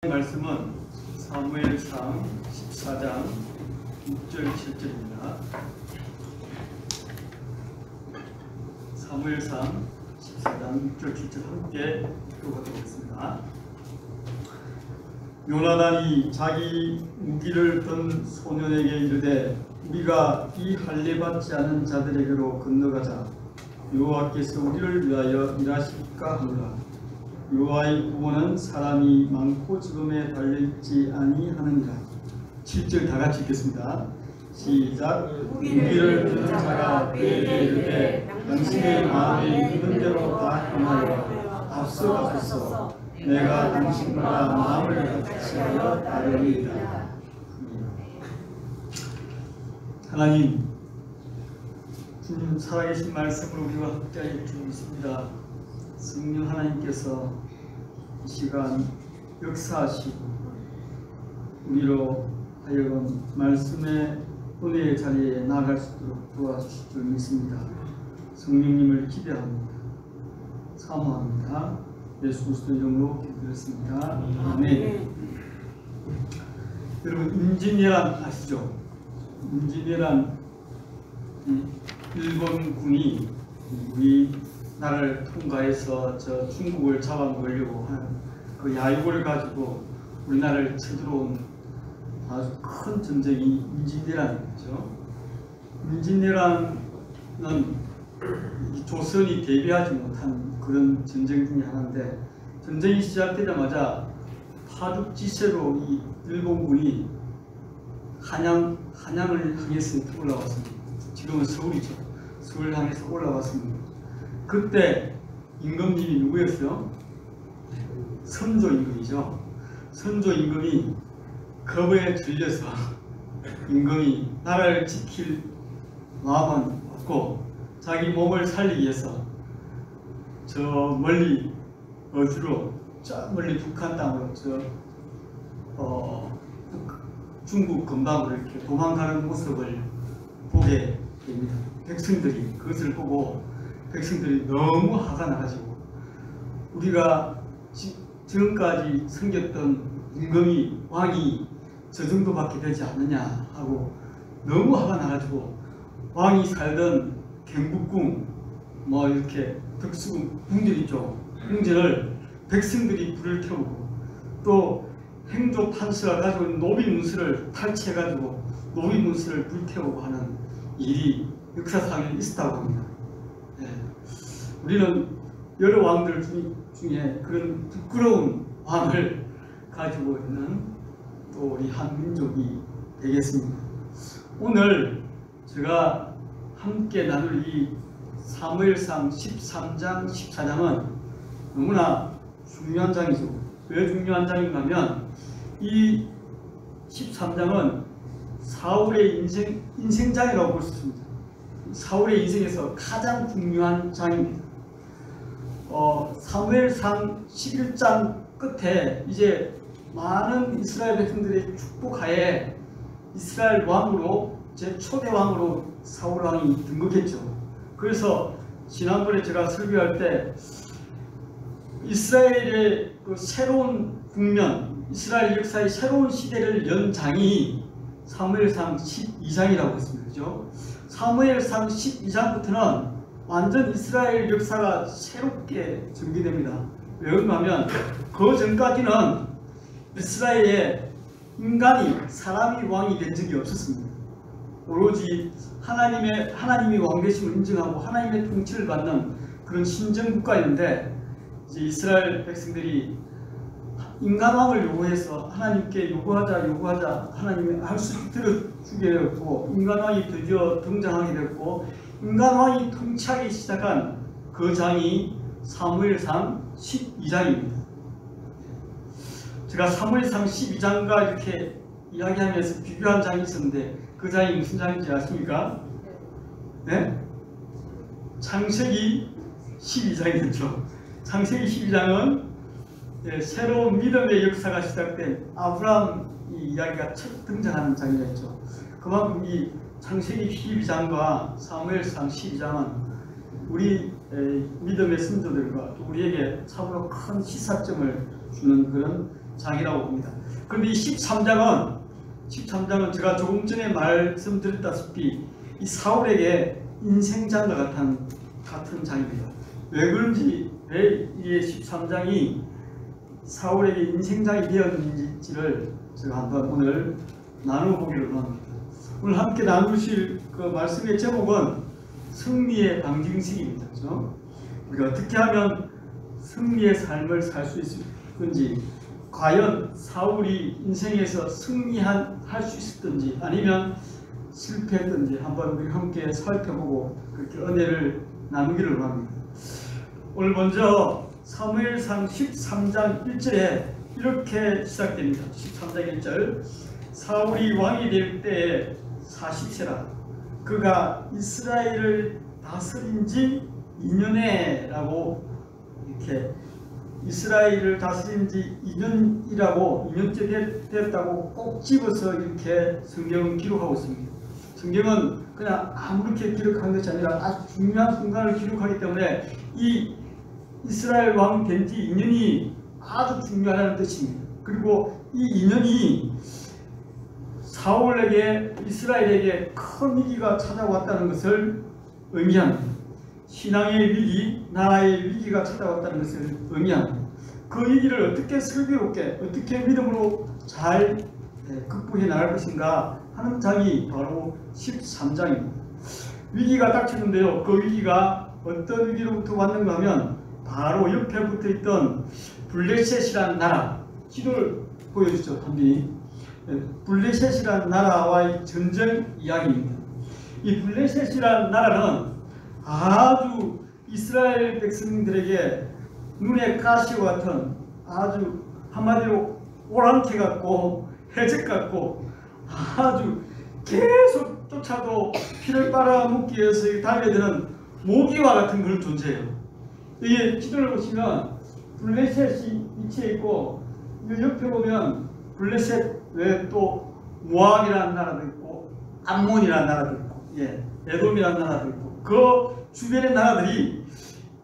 말씀은 사무엘상 14장 6절 7절입니다. 사무엘상 14장 6절 7절 함께 읽어보도록 하겠습니다. 요나단이 자기 무기를 든 소년에게 이르되 우리가 이 할례받지 않은 자들에게로 건너가자. 여호와께서 우리를 위하여 일하실까 하노라. 여호와의 구원은 사람이 많고 죽음에 달려있지 아니하느니라. 7절 다같이 읽겠습니다. 시작. 무기를 드는 자가 그에게 이르되 당신의 마음에 있는 대로 다 행하여 앞서가소서. 내가 당신과 마음을 같이 하여 따르리이다. 하나님, 주님 살아계신 말씀으로 우리와 함께하여 주고 있습니다. 성령 하나님께서 이 시간 역사하시고 우리로 하여금 말씀의 은혜의 자리에 나아갈 수 있도록 도와주실 줄 믿습니다. 성령님을 기대합니다. 사모합니다. 예수 그리스도 이름으로 기도드렸습니다. 아멘. 여러분, 임진왜란 아시죠? 임진왜란 일본군이 우리 나라를 통과해서 저 중국을 잡아먹으려고 하는 그 야욕을 가지고 우리나라를 쳐들어온 아주 큰 전쟁이 임진왜란이죠. 임진왜란은 조선이 대비하지 못한 그런 전쟁 중에 하나인데, 전쟁이 시작되자마자 파죽지세로 이 일본군이 한양을 향해서 올라왔습니다. 지금은 서울이죠. 서울 향해서 올라왔습니다. 그때 임금님이 누구였어요? 선조 임금이죠. 선조 임금이 겁에 질려서 임금이 나라를 지킬 마음은 없고 자기 몸을 살리기 위해서 저 멀리 어디로, 저 멀리 북한 땅으로 중국 근방으로 이렇게 도망가는 모습을 보게 됩니다. 백성들이 그것을 보고 백성들이 너무 화가 나가지고 우리가 지금까지 섬겼던 임금이, 왕이 저 정도밖에 되지 않느냐 하고 너무 화가 나가지고 왕이 살던 경복궁 뭐 이렇게 덕수궁 궁전 있죠. 궁전을 백성들이 불을 태우고 또 행조 판서가 가지고 있는 노비 문서를 탈취해가지고 노비 문서를 불태우고 하는 일이 역사상에 있었다고 합니다. 우리는 여러 왕들 중에 그런 부끄러운 왕을 가지고 있는 또 우리 한민족이 되겠습니다. 오늘 제가 함께 나눌 이 사무엘상 13장, 14장은 너무나 중요한 장이죠. 왜 중요한 장인가 하면 이 13장은 사울의 인생장이라고 볼 수 있습니다. 사울의 인생에서 가장 중요한 장입니다. 사무엘상 11장 끝에 이제 많은 이스라엘 백성들의 축복하에 이스라엘 왕으로 초대 왕으로 사울 왕이 등극했죠. 그래서 지난번에 제가 설교할 때 이스라엘의 그 새로운 국면, 이스라엘 역사의 새로운 시대를 연 장이 사무엘상 12장이라고 했습니다. 그죠? 사무엘상 12장부터는 완전 이스라엘 역사가 새롭게 전개됩니다. 왜 그런가 하면 그 전까지는 이스라엘에 사람이 왕이 된 적이 없었습니다. 오로지 하나님이 왕되심을 인정하고 하나님의 통치를 받는 그런 신정국가였는데, 이제 이스라엘 백성들이 인간왕을 요구해서 하나님께 요구하자 하나님이 할 수 있게 들어주게 되었고, 인간왕이 드디어 등장하게 됐고 인간왕이 통치하기 시작한 그 장이 사무엘상 12장입니다. 제가 사무엘상 12장과 이렇게 이야기하면서 비교한 장이 있었는데 그 장이 무슨 장인지 아십니까? 네? 창세기 12장이었죠. 창세기 12장은 새로운 믿음의 역사가 시작된 아브라함 이야기가 첫 등장하는 장이었죠. 그만큼 이 창세기 12장과 사무엘상 12장은 우리 믿음의 선조들과 또 우리에게 참으로 큰 시사점을 주는 그런 장이라고 봅니다. 그런데 이 13장은 제가 조금 전에 말씀드렸다시피 이 사울에게 인생장과 같은 장입니다. 왜 그런지, 왜 이 13장이 사울에게 인생장이 되었는지를 제가 한번 오늘 나눠보기로 합니다. 오늘 함께 나누실 그 말씀의 제목은 승리의 방정식입니다. 그렇죠? 우리가 어떻게 하면 승리의 삶을 살 수 있을 건지, 과연 사울이 인생에서 승리할 수 있었던지 아니면 실패했던지 한번 우리 함께 살펴보고 그렇게 은혜를 나누기를 합니다. 오늘 먼저 사무엘상 13장 1절에 이렇게 시작됩니다. 13장 1절, 사울이 왕이 될 때에 40세라 그가 이스라엘을 다스린 지 2년에 라고, 이렇게 이스라엘을 다스린 지 2년이라고, 2년째 됐다고 꼭 집어서 이렇게 성경은 기록하고 있습니다. 성경은 그냥 아무렇게 기록한 것이 아니라 아주 중요한 순간을 기록하기 때문에 이 이스라엘 왕 된 지 2년이 아주 중요하다는 뜻입니다. 그리고 이 2년이 사울에게, 이스라엘에게 큰 위기가 찾아왔다는 것을 의미합니다. 신앙의 위기, 나라의 위기가 찾아왔다는 것을 의미합니다. 그 위기를 어떻게 슬기롭게, 어떻게 믿음으로 잘 극복해 나갈 것인가 하는 장이 바로 13장입니다. 위기가 닥치는데요. 그 위기가 어떤 위기로부터 왔는가 하면 바로 옆에 붙어있던 블레셋이라는 나라, 지도를 보여주죠. 한빈이. 블레셋이라는 나라와의 전쟁 이야기입니다. 이 블레셋이라는 나라는 아주 이스라엘 백성들에게 눈에 가시와 같은, 아주 한마디로 오랑캐 같고 해적 같고 아주 계속 쫓아도 피를 빨아먹기 위해서 달려드는 모기와 같은 그런 존재예요. 이게 지도를 보시면 블레셋이 위치해 있고, 이 옆에 보면 블레셋 외에 또 모압이라는 나라도 있고 암몬이라는 나라도 있고, 에돔이라는 나라도 있고, 그 주변의 나라들이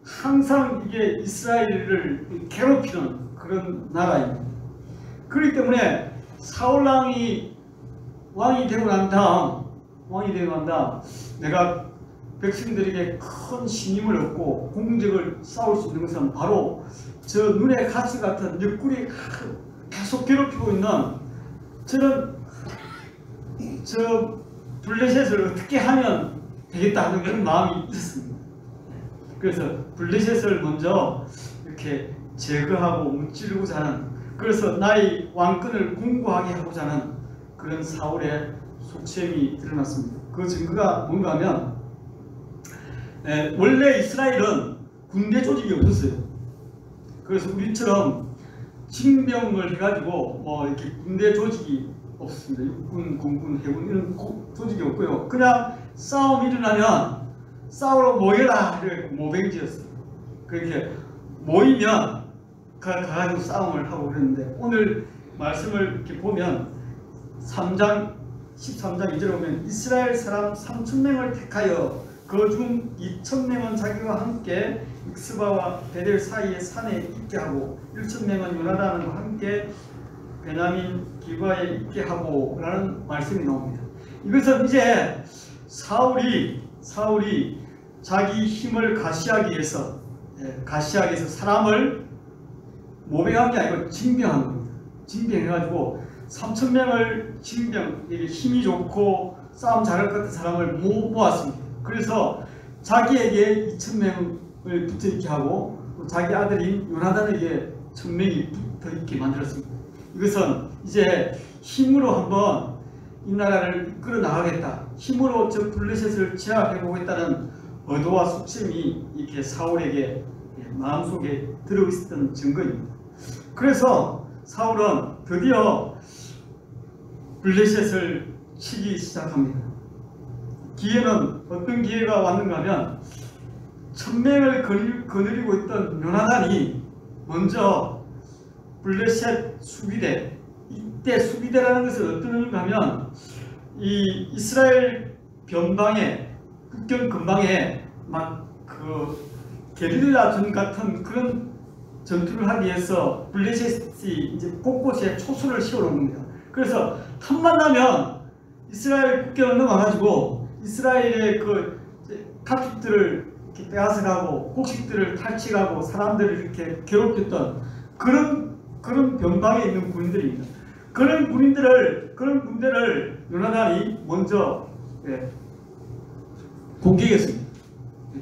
항상 이게 이스라엘을 괴롭히는 그런 나라입니다. 그렇기 때문에 사울왕이 되고 난 다음 내가 백성들에게 큰 신임을 얻고 공적을 쌓을 수 있는 것은 바로 저 눈에 가시 같은 옆구리 계속 괴롭히고 있는 저 블레셋을 어떻게 하면 되겠다 하는 그런 마음이 있었습니다. 그래서 블레셋을 먼저 이렇게 제거하고 무찌르고자 하는, 그래서 나의 왕권을 공고하게 하고자 하는 그런 사울의 속셈이 드러났습니다. 그 증거가 뭔가 하면, 원래 이스라엘은 군대 조직이 없었어요. 그래서 우리처럼 징병을 해가지고 이렇게 군대 조직이 없습니다. 육군, 공군, 해군 이런 조직이 없고요. 그냥 싸움이 일어나면 싸우러 모여라 이렇게 모병지였어요. 그렇게 모이면 가가지고 싸움을 하고 그랬는데, 오늘 말씀을 이렇게 보면 13장 2절에 보면 이스라엘 사람 3,000명을 택하여 그중 2,000명은 자기와 함께 익스바와 베델 사이의 산에 있게 하고 1,000명은 요나단과 함께 베냐민 기바에 있게 하고 라는 말씀이 나옵니다. 이것은 이제 사울이 자기 힘을 가시하기 위해서 사람을 모병한 게 아니고 징병한 겁니다. 징병해가지고 3,000명을 이게 힘이 좋고 싸움 잘할 것 같은 사람을 모았습니다. 그래서 자기에게 2,000명을 붙어있게 하고 자기 아들인 요나단에게 1,000명이 붙어있게 만들었습니다. 이것은 이제 힘으로 한번 이 나라를 이끌어 나가겠다, 힘으로 저 블레셋을 제압해 보겠다는 의도와 속셈이 이렇게 사울에게 마음속에 들어있었던 증거입니다. 그래서 사울은 드디어 블레셋을 치기 시작합니다. 기회는 어떤 기회가 왔는가 하면 1,000명을 거느리고 있던 요나단이 먼저 블레셋 수비대, 이때 수비대라는 것은 어떤 의미가 하면 이 이스라엘 변방에, 국경 근방에 막 그 게릴라전 같은 그런 전투를 하기 위해서 블레셋이 이제 곳곳에 초소를 씌워놓은 겁니다. 그래서 틈만 나면 이스라엘 국경을 넘어가지고 이스라엘의 그 가축들을 이렇게 빼앗아가고 곡식들을 탈취하고 사람들을 이렇게 괴롭혔던 그런 변방에 있는 군인들입니다. 그런 군대를 요나단이 먼저 공격했습니다.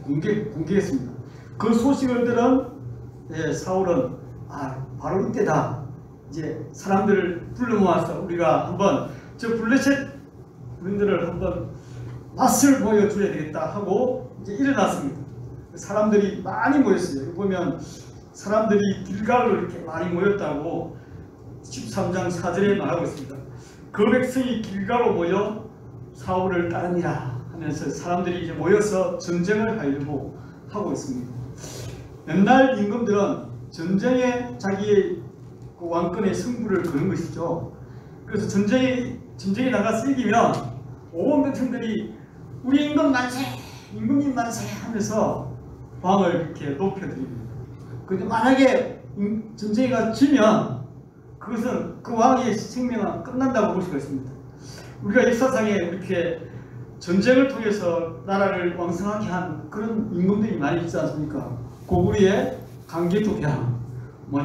공격했습니다. 그 소식을 들은 사울은 바로 이때다. 이제 사람들을 불러 모아서 우리가 한번 저 블레셋 군인들을 한번 맛을 보여줘야 되겠다 하고 이제 일어났습니다. 사람들이 많이 모였어요. 여기 보면 사람들이 길갈로 이렇게 많이 모였다고 13장 4절에 말하고 있습니다. 그 백성이 길갈로 모여 사울을 따르니라 하면서 사람들이 이제 모여서 전쟁을 하려고 하고 있습니다. 옛날 임금들은 전쟁에 자기의 그 왕권의 승부를 거는 것이죠. 그래서 전쟁에 나가서 이기면 온 백성들이 우리 임금 만세, 임금님 만세 하면서 왕을 이렇게 높여드립니다. 그런데 만약에 전쟁에 지면 그것은 그 왕의 생명은 끝난다고 볼 수가 있습니다. 우리가 역사상에 이렇게 전쟁을 통해서 나라를 왕성하게 한 그런 임금들이 많이 있지 않습니까? 고구려의 강제토병,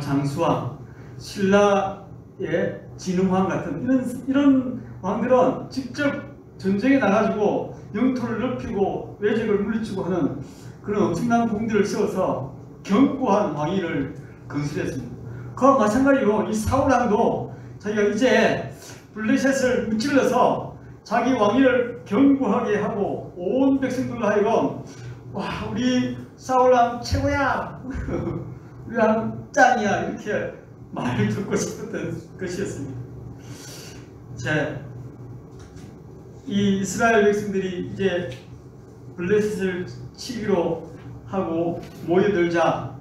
장수왕, 신라의 진흥왕 같은 이런 왕들은 직접 전쟁에 나가지고 영토를 넓히고 외적을 물리치고 하는 그런 엄청난 공들을 세워서 견고한 왕위를 건설했습니다. 그와 마찬가지로 이 사울왕도 자기가 이제 블레셋을 무찔러서 자기 왕위를 견고하게 하고 온 백성들로 하여금 와 우리 사울왕 최고야 우리 왕 짱이야 이렇게 말을 듣고 싶었던 것이었습니다. 이 이스라엘 백성들이 이제 블레셋을 치기로 하고 모여들자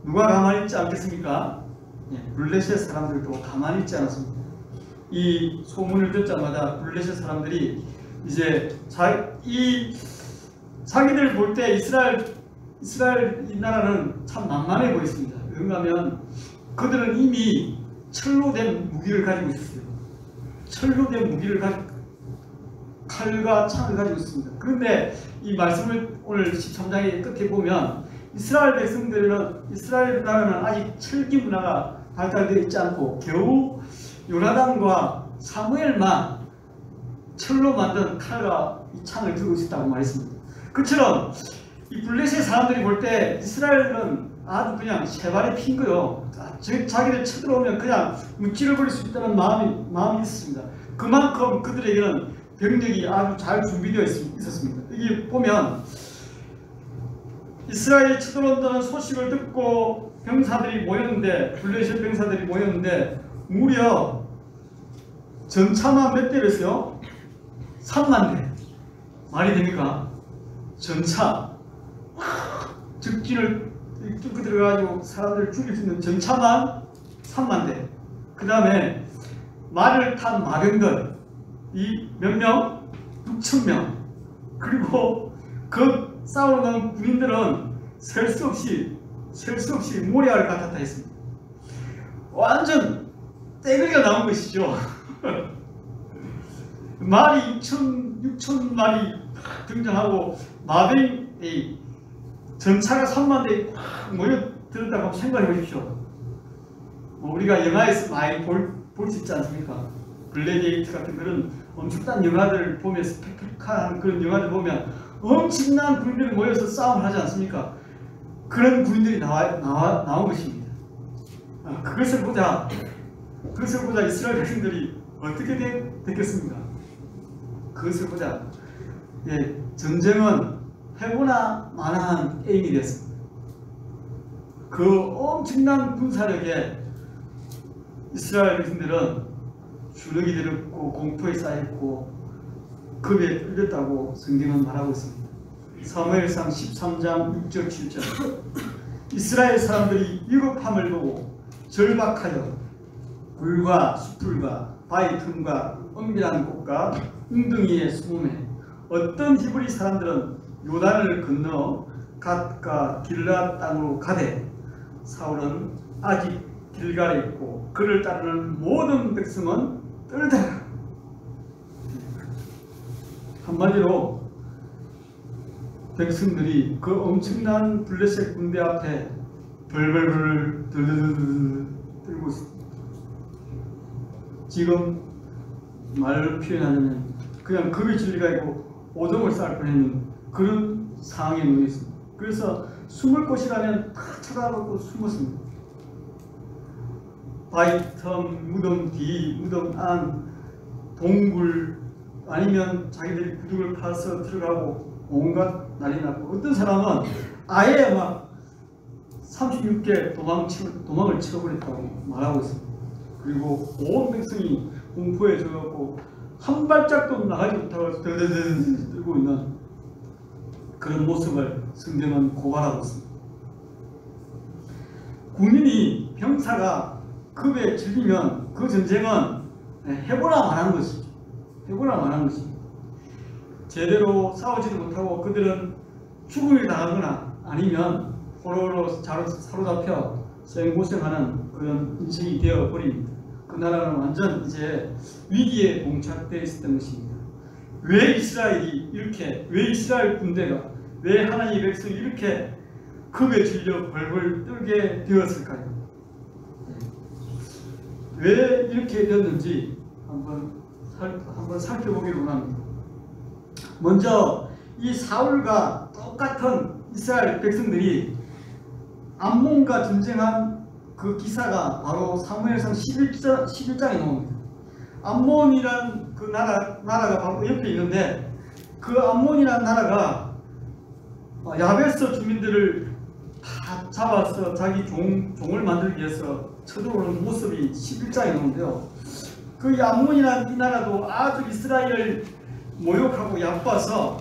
누가 가만히 있지 않겠습니까? 블레셋 사람들도 가만히 있지 않았습니다. 이 소문을 듣자마자 블레셋 사람들이 이제 자기들 볼 때 이스라엘 이 나라는 참 만만해 보였습니다. 왜냐하면 그들은 이미 철로 된 무기를 가지고 있었어요. 철로 된 무기를 칼과 창을 가지고 있습니다. 그런데 이 말씀을 오늘 13장의 끝에 보면 이스라엘 나라는 아직 철기 문화가 발달되어 있지 않고 겨우 요나단과 사무엘만 철로 만든 칼과 이 창을 들고 있었다고 말했습니다. 그처럼 이 블레셋 사람들이 볼 때 이스라엘은 아주 그냥 세 발에 핀 거요. 자기들 쳐들어오면 그냥 무찌르버릴 수 있다는 마음이 있었습니다. 그만큼 그들에게는 병력이 아주 잘 준비되어 있었습니다. 여기 보면 이스라엘이 쳐들어온다는 소식을 듣고 병사들이 모였는데 블레셋 병사들이 모였는데 무려 전차만 몇 대였어요? 3만 대. 말이 됩니까? 전차 적진을 뚫고 들어가지고 사람들을 죽일 수 있는 전차만 3만 대. 그 다음에 말을 탄 마병들 이 몇 명? 6,000명. 그리고 그 싸우는 군인들은 셀 수 없이 모래알 같았다 했습니다. 완전 떼거리가 나온 것이죠. 말이 6천 마리 등장하고 마병이 전차가 3만 대에 모여들었다고 생각해 보십시오. 우리가 영화에서 많이 볼 수 있지 않습니까? 블레디에이트 같은 그런 엄청난 영화들 보면 스펙타클한 그런 영화들 보면 엄청난 군인들이 모여서 싸움을 하지 않습니까? 그런 군인들이 나온 것입니다. 그것을 보자 이스라엘 백성들이 어떻게 됐겠습니까? 그것을 보자 전쟁은 해보나 마나한 게임이 됐습니다. 그 엄청난 군사력에 이스라엘 백성들은 주눅이 들었고 공포에 쌓였고 겁에 떨렸다고 성경은 말하고 있습니다. 사무엘상 13장 6절 7절 이스라엘 사람들이 위급함을 보고 절박하여 굴과 수풀과 바위 틈과 은밀한 곳과 웅덩이에 숨음에 어떤 히브리 사람들은 요단을 건너 갓과 길라 땅으로 가되 사울은 아직 길갈에 있고 그를 따르는 모든 백성은 떨더라. 한마디로 백성들이 그 엄청난 블레셋 군대 앞에 벌벌벌 들들들 떨고 있습니다. 지금 말로 표현하자면 그냥 겁이 진리가 있고 오줌을 쌀 뻔했는 그런 상황에 놓여 있습니다. 그래서 숨을 곳이라면 다 쳐다보고 숨었습니다. 바위틈, 무덤 뒤, 무덤 안, 동굴 아니면 자기들이 구둑을 파서 들어가고 온갖 난리 났고 어떤 사람은 아예 막 36개 도망을 치러버렸다고 말하고 있습니다. 그리고 온 백성이 공포에 젖었고 한 발짝도 나가지 못하고 드드드 들고 있는 그런 모습을 성경은 고발하고 있습니다. 군인이 병사가 급에 질리면 그 전쟁은 해보나 마는 것이죠. 해보나 마는 것입니다. 제대로 싸우지도 못하고 그들은 죽음을 당하거나 아니면 포로로 사로잡혀 생고생하는 그런 인생이 되어버립니다. 그 나라는 완전 이제 위기에 봉착되어 있었던 것입니다. 왜 이스라엘이 이렇게, 왜 이스라엘 군대가, 왜 하나님의 백성이 이렇게 겁에 질려 벌벌 떨게 되었을까요? 왜 이렇게 되었는지 한번 살펴보기를 원합니다. 먼저 이 사울과 똑같은 이스라엘 백성들이 암몬과 전쟁한 그 기사가 바로 사무엘상 11장에 나옵니다. 암몬이란 그 나라가 바로 옆에 있는데 그 암몬이란 나라가 야베스 주민들을 다 잡아서 자기 종을 만들기 위해서 쳐들어오는 모습이 11장에 나오는데요. 그 암몬이란 이 나라도 아주 이스라엘을 모욕하고 얕봐서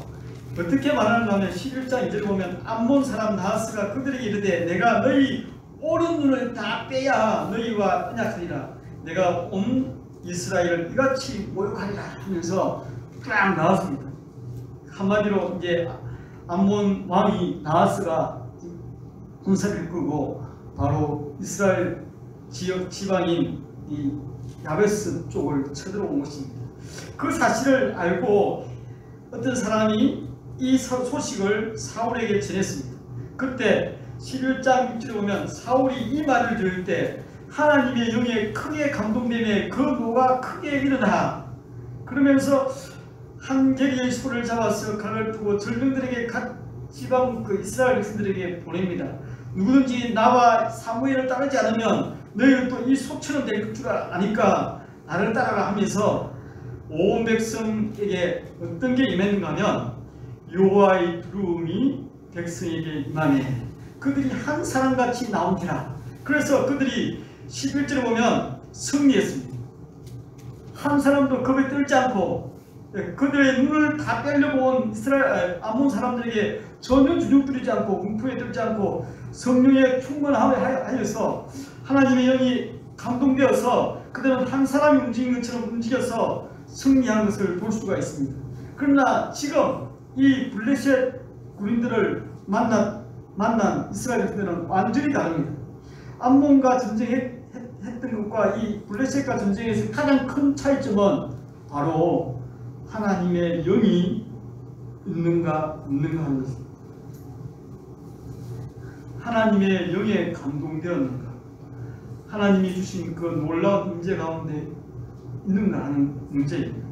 어떻게 말하는가 하면 11장 2절을 보면 암몬 사람 나하스가 그들에게 이르되 내가 너희 오른 눈을 다 빼야 너희와 언약하리라. 내가 온 이스라엘을 이같이 모욕하리라 하면서 쫙 나왔습니다. 한마디로 이제 암몬 왕이 나하스가 군사를 끌고 바로 이스라엘 지역 지방인 이 야베스 쪽을 쳐들어온 것입니다. 그 사실을 알고 어떤 사람이 이 소식을 사울에게 전했습니다. 그때 11장 6절에 보면 사울이 이 말을 들을 때 하나님의 영에 크게 감동되며 그 노가 크게 일어나 그러면서 한 개리의 소를 잡아서 칼을 두고 전령들에게 각 지방 그 이스라엘 백성들에게 보냅니다. 누구든지 나와 사무엘을 따르지 않으면 너희는 또 이 소처럼 될 줄 아니까 나를 따라라 하면서 온 백성에게 어떤 게 임했는가 하면 여호와의 두려움이 백성에게 임하네. 그들이 한 사람같이 나온지라. 그래서 그들이 11절에 보면 승리했습니다. 한 사람도 겁에 떨지 않고 그들의 눈을 다 빼려고 온 이스라엘 암몬 사람들에게 전혀 주눅들이지 않고 공포에 들지 않고 성령에 충만하여서 하나님의 영이 감동되어서 그들은 한 사람이 움직인 것처럼 움직여서 승리한 것을 볼 수가 있습니다. 그러나 지금 이 블레셋 군인들을 만난 이스라엘 백성들은 완전히 다릅니다. 암몬과 전쟁했던 것과 이 블레셋과 전쟁에서 가장 큰 차이점은 바로 하나님의 영이 있는가 없는가 하는 것입니다. 하나님의 영에 감동되었는가, 하나님이 주신 그 놀라운 임재 가운데 있는가 하는 문제입니다.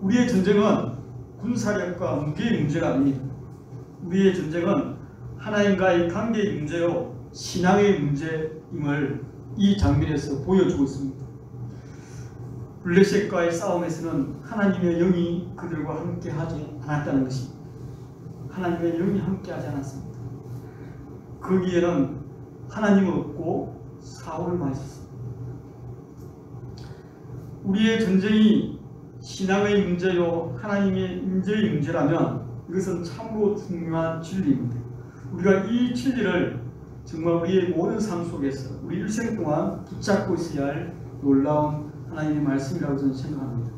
우리의 전쟁은 군사력과 무기의 문제가 아닙니다. 우리의 전쟁은 하나님과의 관계의 문제요 신앙의 문제임을 이 장면에서 보여주고 있습니다. 블레셋과의 싸움에서는 하나님의 영이 그들과 함께 하지 않았다는 것입니다. 하나님의 영이 함께 하지 않았습니다. 거기에는 하나님 없고 사울만 있었습니다. 우리의 전쟁이 신앙의 문제요 하나님의 임재의 문제라면 이것은 참으로 중요한 진리입니다. 우리가 이 진리를 정말 우리의 모든 삶 속에서 우리 일생 동안 붙잡고 있어야 할 놀라운 하나님의 말씀이라고 저는 생각합니다.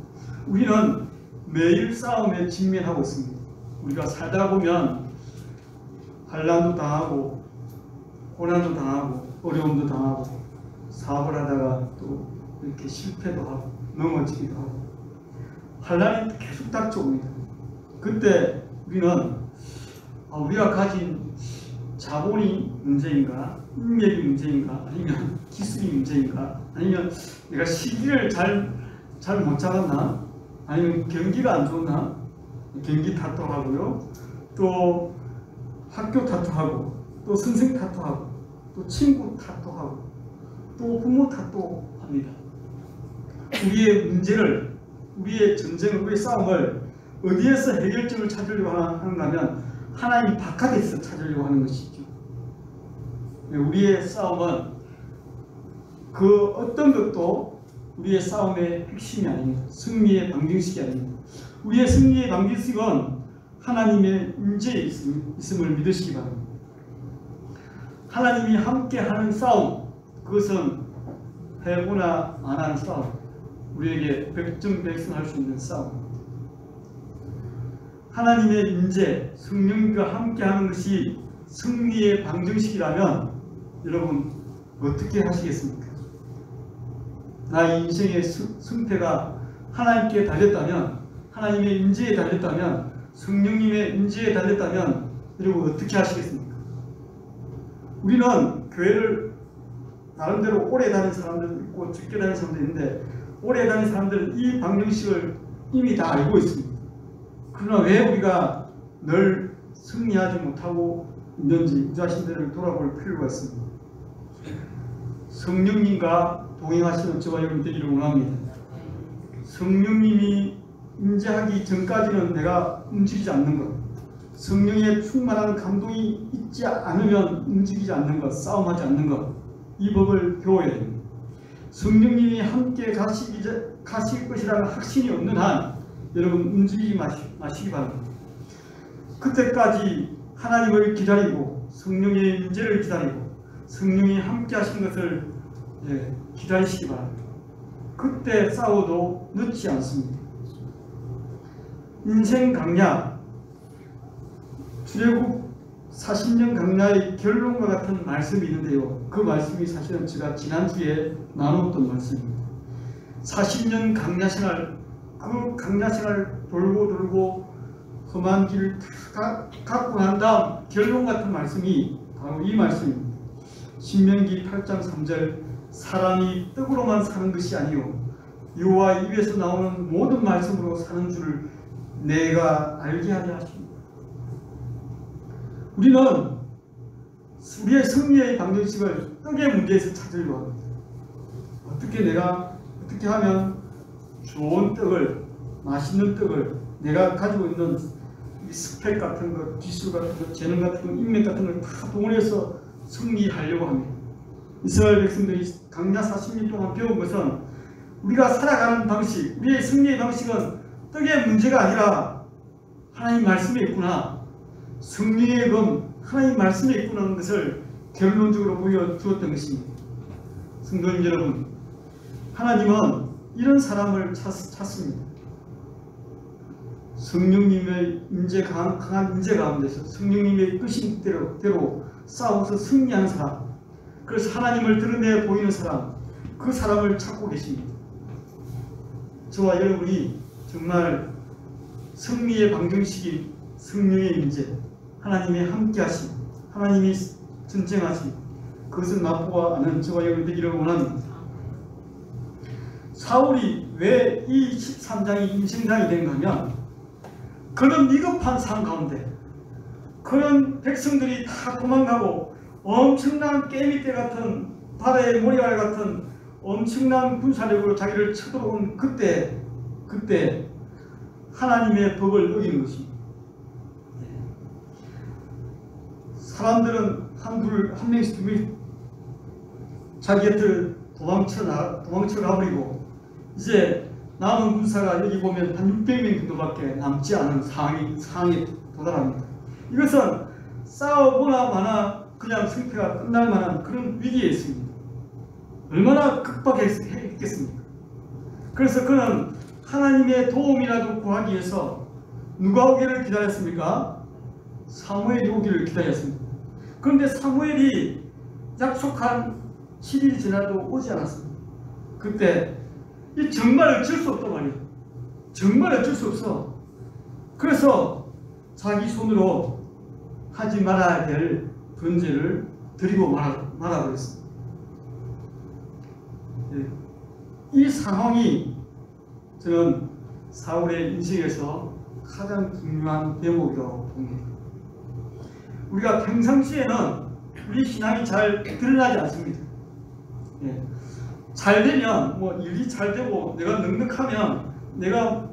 우리는 매일 싸움에 직면하고 있습니다. 우리가 살다 보면 환난도 당하고 고난도 당하고 어려움도 당하고 사업을 하다가 또 이렇게 실패도 하고 넘어지기도 하고 환란이 계속 닥쳐옵니다. 그때 우리는 우리가 가진 자본이 문제인가, 인맥이 문제인가, 아니면 기술이 문제인가, 아니면 내가 시기를 잘 못 잡았나, 아니면 경기가 안 좋나, 경기 탓도 하고요, 또 학교 탓도 하고, 또 선생 탓도 하고, 또 친구 탓도 하고, 또 부모 탓도 합니다. 우리의 문제를, 우리의 전쟁을, 우리의 싸움을 어디에서 해결점을 찾으려고 하는가 하면 하나님 바깥에서 찾으려고 하는 것이죠. 우리의 싸움은 그 어떤 것도 우리의 싸움의 핵심이 아닙니다. 승리의 방정식이 아닙니다. 우리의 승리의 방정식은 하나님의 임재에 있음을 믿으시기 바랍니다. 하나님이 함께하는 싸움, 그것은 해보나 안하는 싸움, 우리에게 백전백승할 수 있는 싸움. 하나님의 임재, 성령과 함께하는 것이 승리의 방정식이라면 여러분 어떻게 하시겠습니까? 나의 인생의 승패가 하나님께 달렸다면, 하나님의 임재에 달렸다면, 성령님의 임재에 달렸다면 여러분 어떻게 하시겠습니까? 우리는 교회를 나름대로 오래 다닌 사람들도 있고 적게 다닌 사람도 있는데, 오래 다닌 사람들은 이 방정식을 이미 다 알고 있습니다. 그러나 왜 우리가 늘 승리하지 못하고 있는지 우리 자신들을 돌아볼 필요가 있습니다. 성령님과 동행하시는 저와 여러분 되기를 원합니다. 성령님이 임재하기 전까지는 내가 움직이지 않는 것, 성령의 충만한 감동이 있지 않으면 움직이지 않는 것, 싸움하지 않는 것, 이 법을 배워야 됩니다. 성령님이 함께 가실 것이라는 확신이 없는 한 여러분 움직이지 마시기 바랍니다. 그때까지 하나님을 기다리고 성령의 임재를 기다리고 성령이 함께 하신 것을 기다리시기 바랍니다. 그때 싸워도 늦지 않습니다. 인생 강야, 출애굽 40년 강야의 결론과 같은 말씀이 있는데요. 그 말씀이 사실은 제가 지난주에 나눴던 말씀입니다. 40년 강야 생활, 그 강야 생활 돌고 험한 길을 갖고 난 다음 결론 같은 말씀이 바로 이 말씀입니다. 신명기 8장 3절, 사람이 떡으로만 사는 것이 아니요 여호와 입에서 나오는 모든 말씀으로 사는 줄을 내가 알게 하려 하십니다. 우리는 우리의 승리의 방정식을 떡의 문제에서 찾으려고 합니다. 어떻게 하면 좋은 떡을, 맛있는 떡을, 내가 가지고 있는 이 스펙 같은 것, 기술 같은 것, 재능 같은 것, 인맥 같은 걸 다 동원해서 승리하려고 합니다. 이스라엘 백성들이 강야 40년 동안 배운 것은 우리가 살아가는 방식, 우리의 승리의 방식은 떡의 문제가 아니라 하나님 말씀에 있구나, 성령의 검, 하나님 말씀에 있구나 것을 결론적으로 보여주었던 것입니다. 성도님 여러분, 하나님은 이런 사람을 찾습니다. 성령님의 강한 임재 가운데서 성령님의 뜻인 대로 싸워서 승리하는 사람, 그래서 하나님을 드러내 보이는 사람, 그 사람을 찾고 계십니다. 저와 여러분이 정말 승리의 방정식이 성령의 임재, 하나님의 함께하심, 하나님이 전쟁하심, 그것은 나쁘지 않은 저와 여러분 되기를 원합니다. 사울이 왜 이 13장이 임신장이 된가 하면, 그런 위급한 상황 가운데 그런 백성들이 다 도망가고 엄청난 깨미떼 같은 바다의 모래알 같은 엄청난 군사력으로 자기를 쳐들어온 그때 하나님의 법을 어기는 것입니다. 사람들은 한 명씩 두 명씩 자기 곁을 도망쳐 가버리고 이제 남은 군사가 여기 보면 한 600명 정도밖에 남지 않은 상황에 도달합니다. 이것은 싸워보나 마나 그냥 승패가 끝날 만한 그런 위기에 있습니다. 얼마나 급박했겠습니까? 그래서 그는 하나님의 도움이라도 구하기 위해서 누가 오기를 기다렸습니까? 사무엘이 오기를 기다렸습니다. 그런데 사무엘이 약속한 7일이 지나도 오지 않았습니다. 그때 이 정말 어쩔 수 없단 말이에요. 정말 어쩔 수 없어. 그래서 자기 손으로 하지 말아야 될 번제를 드리고 말아버렸습니다. 이 상황이 저는 사울의 인생에서 가장 중요한 대목이라고 봅니다. 우리가 평상시에는 우리 신앙이 잘 드러나지 않습니다. 잘 되면 일이 잘 되고 내가 넉넉하면 내가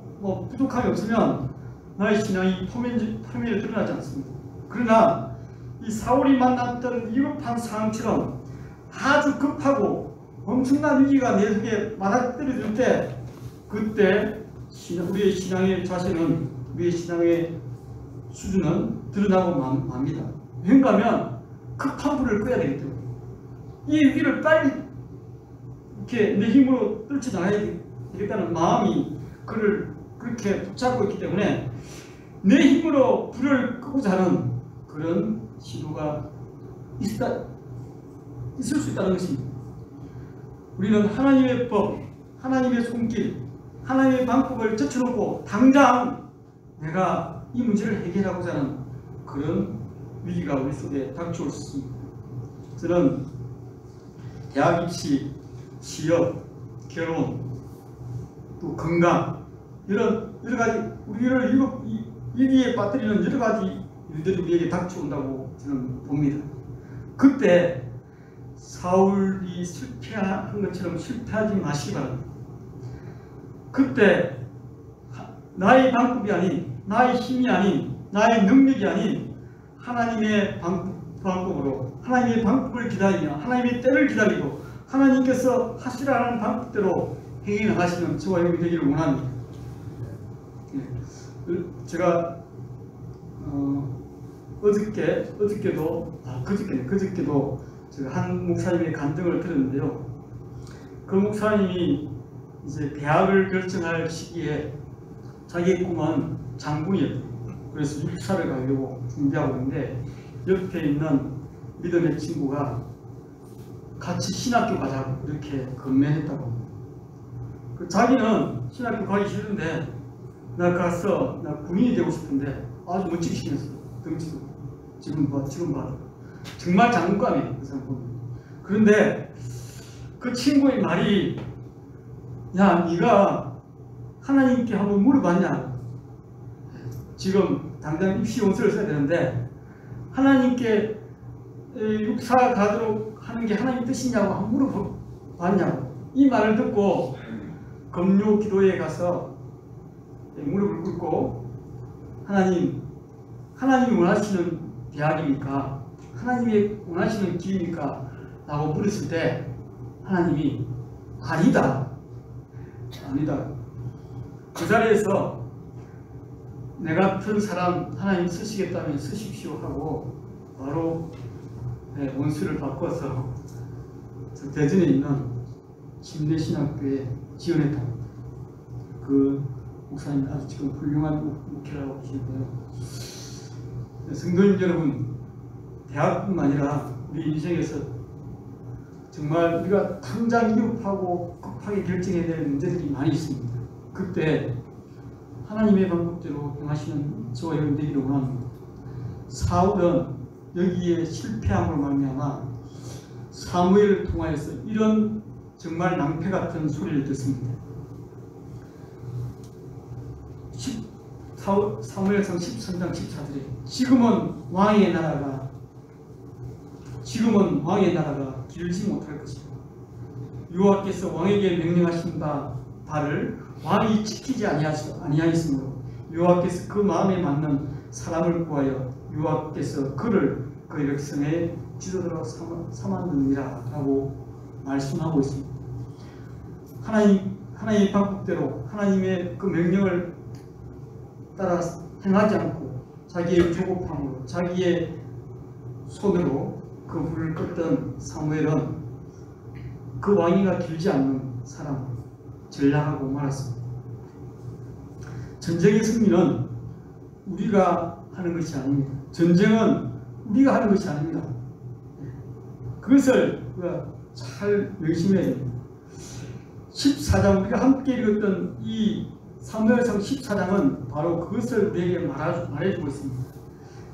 부족함이 없으면 나의 신앙이 표면에 드러나지 않습니다. 그러나 이 사울이 만났던 위급한 상황처럼 아주 급하고 엄청난 위기가 내 속에 맞아떨어질 때 그때 우리의 신앙의 자세는 우리의 신앙의 수준은 드러나고 맙니다. 왜냐하면 급한 불을 꺼야 되기 때문에 이 위기를 빨리 이렇게 내 힘으로 떨쳐나가야 되겠다는 마음이 그를 그렇게 붙잡고 있기 때문에 내 힘으로 불을 끄고자 하는 그런 시도가 있을 수 있다는 것입니다. 우리는 하나님의 법, 하나님의 손길, 하나님의 방법을 젖혀놓고 당장 내가 이 문제를 해결하고자 하는 그런 위기가 우리 속에 닥쳐올 수 있습니다. 저는 대학 입시, 취업, 결혼, 또 건강 이런 여러 가지 우리를 위기에 빠뜨리는 여러 가지 일들이 우리에게 닥쳐온다고 저는 봅니다. 그때 사울이 실패한 것처럼 실패하지 마시기 바랍니다. 그때 나의 방법이 아닌, 나의 힘이 아닌, 나의 능력이 아닌 하나님의 방법으로 하나님의 방법을 기다리며 하나님의 때를 기다리고 하나님께서 하시라는 방법대로 행해 나가시는 저와 여러분이 되기를 원합니다. 제가 그저께도 제가 한 목사님의 간증을 들었는데요. 그 목사님이 이제 대학을 결정할 시기에 자기의 꿈은 장군이었대요. 그래서 육사를 가려고 준비하고 있는데 옆에 있는 믿음의 친구가 같이 신학교 가자고 이렇게 건면했다고 합니다. 자기는 신학교 가기 싫은데 나 가서 나 군인이 되고 싶은데 아주 멋지게 생겼어. 덩치도 지금 봐 정말 장군감이에요. 그 사람 보면. 그런데 그 친구의 말이 야 네가 하나님께 한번 물어봤냐. 지금 당장 입시 원서를 써야 되는데 하나님께 육사 가도록 하는 게 하나님 뜻이냐고 한번 물어봤냐고. 이 말을 듣고 검료 기도에 가서 무릎을 꿇고 하나님이 원하시는 대학입니까? 하나님이 원하시는 길입니까? 라고 물었을 때 하나님이 아니다. 그 자리에서 내 같은 사람 하나님 쓰시겠다면 쓰십시오 하고 바로 원수를 바꿔서 대전에 있는 침례신학교에 지원했다. 그 목사님 아주 지금 훌륭한 목회라고 계시는데요. 성도님 여러분, 대학뿐만 아니라 우리 인생에서 정말 우리가 당장 위협하고 급하게 결정해야 될 문제들이 많이 있습니다. 그때 하나님의 방법대로 행하시는 저와 여러분 되기를 원합니다. 사울은 여기에 실패함으로 말미암아 사무엘을 통하여서 이런 정말 낭패 같은 소리를 듣습니다. 사무엘상 13장 14절에 지금은 왕의 나라가 길지 못할 것이다. 여호와께서 왕에게 명령하신 바를 왕이 지키지 아니하였으므로 여호와께서 그 마음에 맞는 사람을 구하여 여호와께서 그를 그의 백성의 지도자로 삼았느니라 라고 말씀하고 있습니다. 하나님의 방법대로 하나님의 그 명령을 따라 행하지 않고 자기의 조급함으로 자기의 손으로 그 불을 껐던 사무엘은 그 왕위가 길지 않는 사람으로 전락하고 말았습니다. 전쟁의 승리는 우리가 하는 것이 아닙니다. 전쟁은 우리가 하는 것이 아닙니다. 그것을 우리가 잘 명심해야 됩니다. 14장 우리가 함께 읽었던 이 사무엘상 14장은 바로 그것을 우리에게 말해주고 있습니다.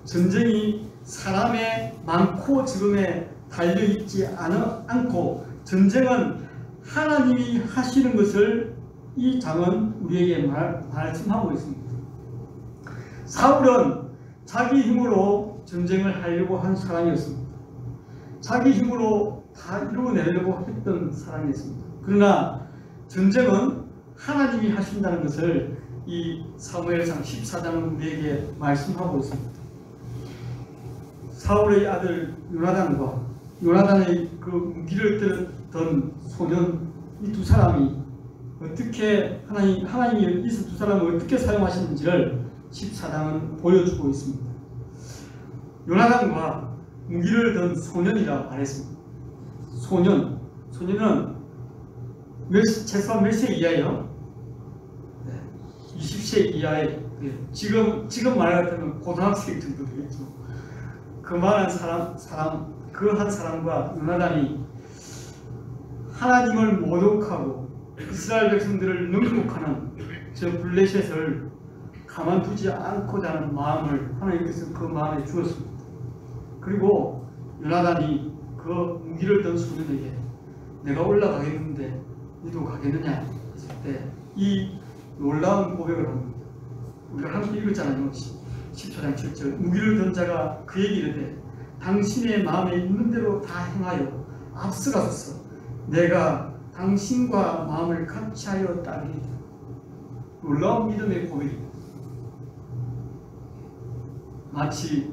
전쟁이 사람의 많고 적음에 달려있지 않고 전쟁은 하나님이 하시는 것을 이 장은 우리에게 말씀하고 있습니다. 사울은 자기 힘으로 전쟁을 하려고 한 사람이었습니다. 자기 힘으로 다 이루어내려고 했던 사람이었습니다. 그러나 전쟁은 하나님이 하신다는 것을 이 사무엘상 14장은 우리에게 말씀하고 있습니다. 사울의 아들 요나단과 요나단의 그 무기를 들던 소년 이 두 사람이 어떻게 하나님이 이 두 사람을 어떻게 사용하시는지를 14장은 보여주고 있습니다. 요나단과 무기를 든 소년이라 말했습니다. 소년은 최소한 몇 세 이하예요? 20세 이하의, 지금 말 같으면 고등학생 정도 되겠죠. 그만한 그 한 사람과 요나단이 하나님을 모독하고 이스라엘 백성들을 능욕하는 저 블레셋을 가만두지 않고자 하는 마음을 하나님께서 그 마음에 주었습니다. 그리고 요나단이 그 무기를 든 소년에게 내가 올라가겠는데 너도 가겠느냐 했을 때 이 놀라운 고백을 합니다. 우리가 함께 읽었잖아요. 10장 7절 무기를 든 자가 그에게 이르되 당신의 마음에 있는 대로 다 행하여 앞서가소서 내가 당신과 마음을 같이 하여 따르리이다. 놀라운 믿음의 고백입니다. 마치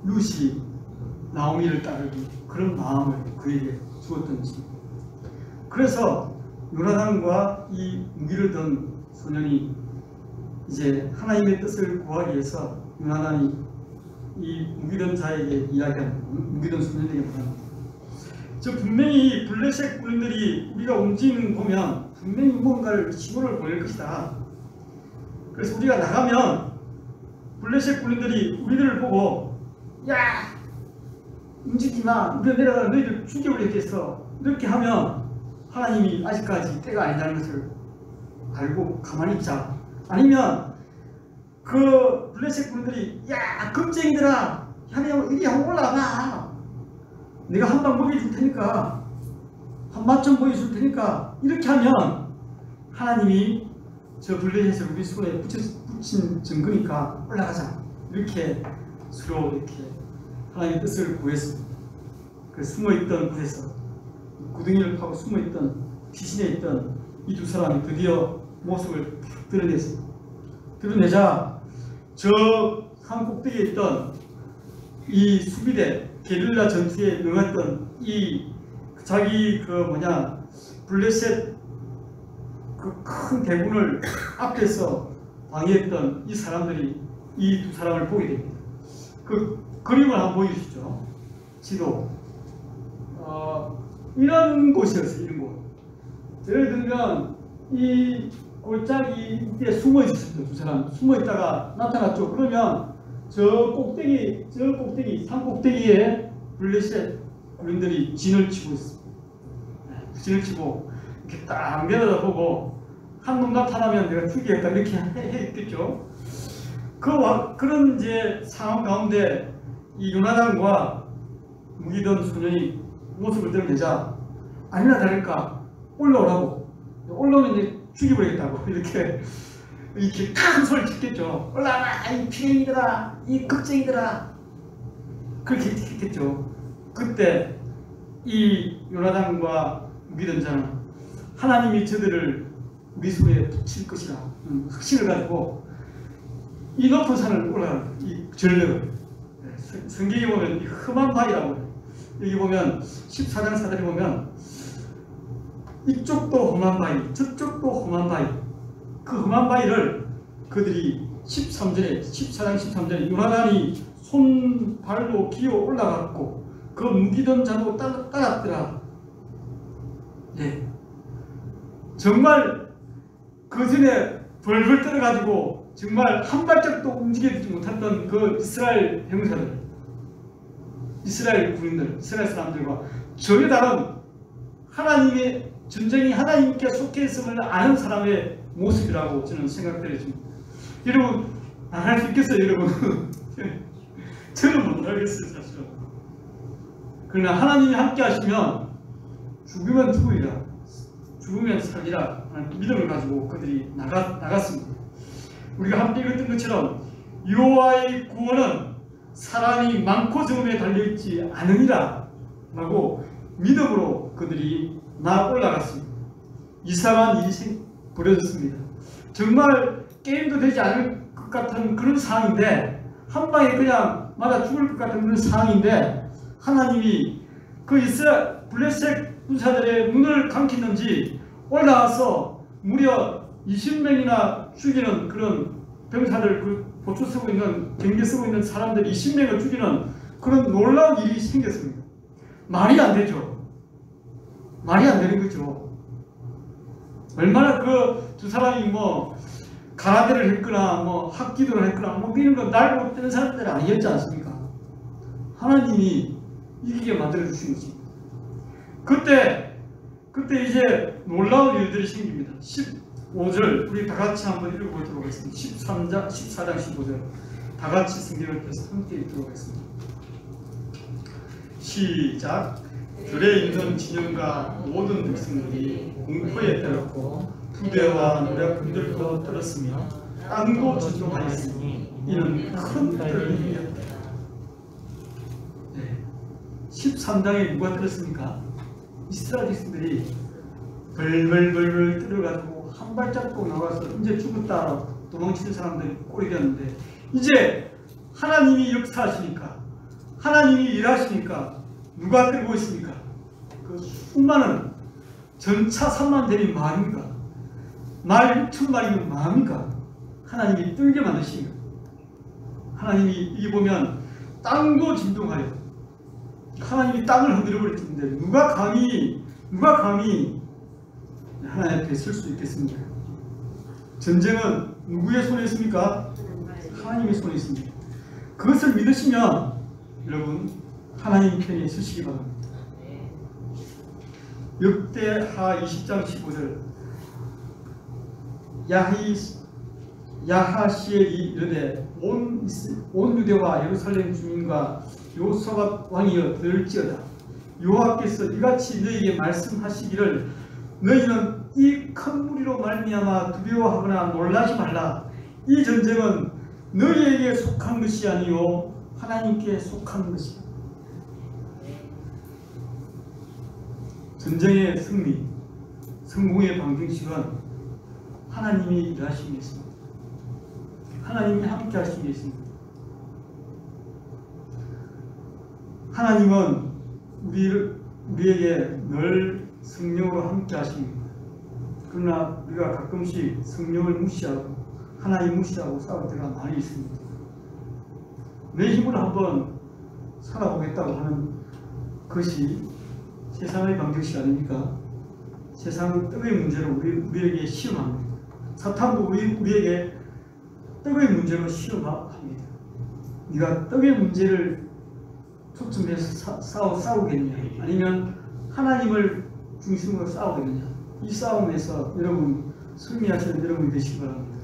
룻이 나오미를 따르기 그런 마음을 그에게 주었던지. 그래서 요나단과 이 무기를 든 소년이 이제 하나님의 뜻을 구하기 위해서 요나단이 이 무기든 자에게 이야기합니다. 무기든 소년에게 말합니다. 저 분명히 블레셋 군인들이 우리가 움직이는 거 보면 분명히 무언가를 신호를 보낼 것이다. 그래서 우리가 나가면 블레셋 군인들이 우리들을 보고 야! 움직이마! 우리가 내려가 너희들 죽여버리겠어. 이렇게 하면 하나님이 아직까지 때가 아니라는 것을 알고 가만히 있자. 아니면 그 블레셋 군인들이 야! 겁쟁이들아! 이리 한번 올라가! 내가 한 방 먹여줄 테니까 한 맛 좀 보여줄 테니까 이렇게 하면 하나님이 저 블레셋을 우리 손에 붙인 증거니까 올라가자. 이렇게 서로 이렇게 하나님의 뜻을 구했습니다. 그 숨어있던 곳에서 구덩이를 파고 숨어있던 피신해 있던 이 두 사람이 드디어 모습을 드러냈습니다. 드러내자 저 산 꼭대기에 있던 이 수비대 게릴라 전투에 응했던 이 자기 블레셋 그 큰 대군을 앞에서 방해했던 이 사람들이 이 두 사람을 보게 됩니다. 그 그림을 한번 보여주시죠. 지도. 이런 곳이었어요. 이런 곳. 예를 들면 이 골짜기 밑에 숨어 있었습니다. 두 사람 숨어 있다가 나타났죠. 그러면 저 꼭대기 산 꼭대기에 블레셋 군인들이 진을 치고 있습니다. 진을 치고 이렇게 딱 내려다보고 한 놈 나타나면 내가 죽이겠다 이렇게 했겠죠. 그런 이제 상황 가운데 이 요나단과 무기든 소년이 모습을 드러내자 아니나 다를까 올라오라고. 올라오면 이제 죽여버리겠다고 이렇게 큰 소리를 짓겠죠. 올라와 이 피행이들아, 이 겁쟁이들아. 그렇게 했겠죠. 그때 이 요나단과 무기든 자는 하나님이 저들을 우리 손에 붙일 것이라 확신을 가지고 이 높은 산을 올라가는 이 전력을 성경에 보면 이 험한 바위라고 해요. 여기 보면 14장 사절에 보면 이쪽도 험한 바위 저쪽도 험한 바위 그 험한 바위를 그들이 14장 13절에 요나단이 손발로 기어 올라갔고 그 무기든 자도 따랐더라. 정말 그 전에 벌벌 떨어가지고 정말 한 발짝도 움직이지 못했던 그 이스라엘 병사들, 이스라엘 군인들, 이스라엘 사람들과 전혀 다른 하나님의 전쟁이 하나님께 속해 있음을 아는 사람의 모습이라고 저는 생각드립니다. 여러분 나갈 수 있겠어요, 여러분? 저는 못 하겠어요, 사실은. 그러나 하나님이 함께 하시면 죽으면 죽으리라, 죽으면 살리라 하는 믿음을 가지고 그들이 나갔습니다. 우리가 함께 읽었던 것처럼 여호와의 구원은 사람이 많고 적음에 달려있지 않으니라 라고 믿음으로 그들이 올라갔습니다. 이상한 일이 벌어졌습니다. 정말 게임도 되지 않을 것 같은 그런 상황인데, 한 방에 그냥 맞아 죽을 것 같은 그런 상황인데, 하나님이 그 이스라엘 블레셋 군사들의 눈을 감기는지 올라와서 무려 20명이나 죽이는 그런 병사들, 그 보초 쓰고 있는, 경계 쓰고 있는 사람들 20명을 죽이는 그런 놀라운 일이 생겼습니다. 말이 안 되죠. 말이 안 되는 거죠. 얼마나 그 두 사람이 뭐 가라데를 했거나 뭐 학기도를 했거나 뭐 이런 거 날고 뜨는 사람들이 아니었지 않습니까? 하나님이 이기게 만들어 주신 것입니다. 그때 이제 놀라운 일들이 생깁니다. 15절 우리 다 같이 한번 읽어보도록 하겠습니다. 14장 15절 다 같이 성경을 펴서 함께 읽도록 하겠습니다. 시작. 들에 있는 진영과 모든 백성들이 공포에 떨었고 부대와 노략군들도 떨었으며 땅도 진동하였으니 이는 큰 떨림이었다. 13장에 누가 떨었습니까? 이스라엘 백성들이 벌벌벌 떨어가지고 한 발짝도 나와서 이제 죽었다 도망치는 사람들이 꼴이 되었는데, 이제 하나님이 역사하시니까, 하나님이 일하시니까 누가 떨고 있습니까? 그 수많은 전차 3만 대면 마음입니까? 말 6,000마리면 마음입니까? 하나님이 떨게 만드신 거예요. 하나님이 이 보면 땅도 진동하여 하나님이 땅을 흔들어 버렸는데 누가 감히 하나님 앞에 설 수 있겠습니까? 전쟁은 누구의 손에 있습니까? 하나님의 손에 있습니다. 그것을 믿으시면 여러분 하나님 편에 서시기 바랍니다. 역대하 20장 15절 야하시엘이 이르되 온 유대와 예루살렘 주민과 요사밧 왕이여 들을지어다. 여호와께서 이같이 너희에게 말씀하시기를 너희는 이 큰 무리로 말미암아 두려워하거나 놀라지 말라. 이 전쟁은 너희에게 속한 것이 아니요 하나님께 속한 것이다. 전쟁의 승리, 성공의 방정식은 하나님이 일하시고 있습니다. 하나님이 함께 하시고 있습니다. 하나님은 우리에게 늘 성령으로 함께 하십니다. 그러나 우리가 가끔씩 성령을 무시하고 하나님 무시하고 싸울 때가 많이 있습니다. 내 힘으로 한번 살아보겠다고 하는 것이 세상의 방정식 아닙니까? 세상은 떡의 문제로 우리에게 시험합니다. 사탄도 우리에게 떡의 문제로 시험합니다. 네가 떡의 문제를 초점해서 싸우겠냐, 아니면 하나님을 중심으로 싸우겠느냐. 이 싸움에서 여러분 승리하시는 여러분이 되시기 바랍니다.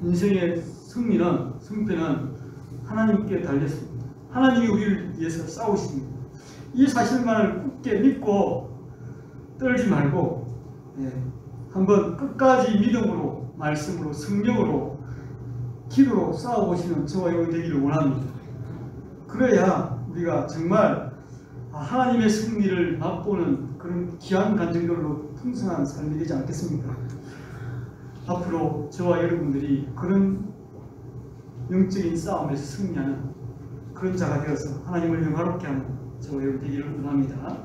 인생의 승패는 하나님께 달렸습니다. 하나님이 우리를 위해서 싸우십니다. 이 사실만을 굳게 믿고 떨지 말고 한번 끝까지 믿음으로, 말씀으로, 성령으로, 기도로 싸워보시는 저와 여러분이 되기를 원합니다. 그래야 우리가 정말 하나님의 승리를 맛보는 그런 귀한 간증들로 풍성한 삶이 되지 않겠습니까? 앞으로 저와 여러분들이 그런 영적인 싸움에서 승리하는 그런 자가 되어서 하나님을 영화롭게 하는 저와 여러분 되기를 원합니다.